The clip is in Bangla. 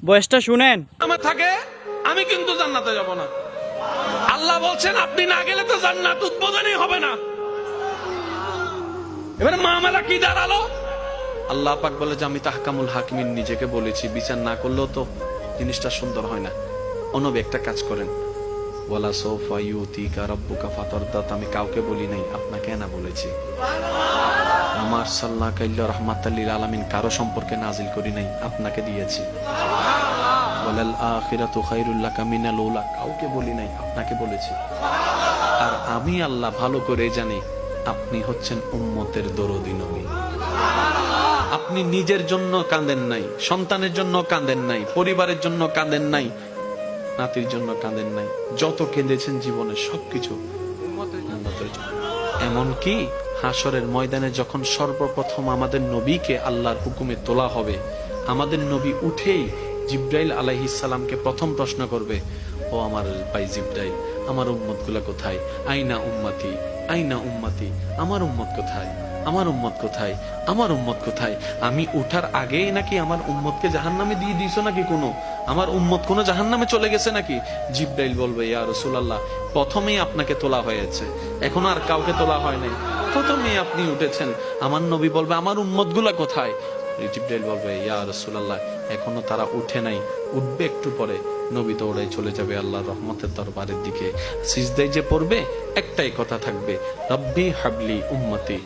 বয়সটা শুনেন। আমার থাকে আমি কিন্তু জান্নাতে যাব না। আল্লাহ বলছেন আপনি না গেলে তো জান্নাত উদ্বোধনই হবে না। এবারে মামলা কি দাঁড়ালো? আল্লাহ পাক বলে যে আমি তাহকামুল হাকিমিন নিজেকে বলেছি, বিচার না করলেও তো জিনিসটা সুন্দর হয় না। অনবে একটা কাজ করেন, ওয়ালা সৌফা ইউতিকা রাব্বুকা ফাতারদা, আমি কাউকে বলি নাই, আপনাকে না বলেছি। আমার সাল্লাহ কাইল্লা রাহমাতাল লিল আলামিন কারো সম্পর্কে নাজিল করি নাই, আপনাকে দিয়েছি। ওয়ালাল আখিরাতু খায়রুল লাকা মিনাল উলা, কাউকে বলি নাই, আপনাকে বলেছি। আর আমি আল্লাহ ভালো করে জানি আপনি হচ্ছেন উম্মতের দরদি নবী। আপনি নিজের জন্য কাঁদেন নাই, সন্তানের জন্য কাঁদেন নাই, পরিবারের জন্য কাঁদেন নাই, নাতির জন্য কাঁদেন নাই, যত কেঁদেছেন জীবনে সবকিছু উম্মতের জন্য। এমনকি হাসরের ময়দানে যখন সর্বপ্রথম আমাদের নবীকে আল্লাহর হুকুমে তোলা হবে, আমাদের নবী উঠেই জিব্রাইল আলাইহিস সালামকে প্রথম প্রশ্ন করবে, ও আমার ভাই জিব্রাইল, আমার উম্মত গুলা কোথায়? আইনা উম্মতি, আইনা উম্মতি, আমার উম্মত কোথায়, আমার উম্মত কোথায়, আমার উম্মত কোথায়? আমি উঠার আগেই নাকি আমার উম্মতকে জাহান্নামে দিয়ে দিয়েছো নাকি? আমার উম্মত কোনো জাহান্নামে চলে গেছে নাকি? জিব্রাইল বলবে, ইয়া রাসূলুল্লাহ, প্রথমেই আপনাকে তোলা হয়েছে, এখন আর কাউকে তোলা হয় নাই, প্রথমেই আপনি উঠেছেন। আমার নবী বলবে, আমার উম্মত গুলা কোথায়? জিব্রাইল বলবে, ইয়া রাসূলুল্লাহ, এখনো তারা উঠে নাই, উঠবে একটু পরে। নবী তো ওরাই চলে যাবে আল্লাহর রহমতের দরবারের দিকে। সিজদায় যে পড়বে একটাই কথা থাকবে, রব্বি হাবলি উম্মতি।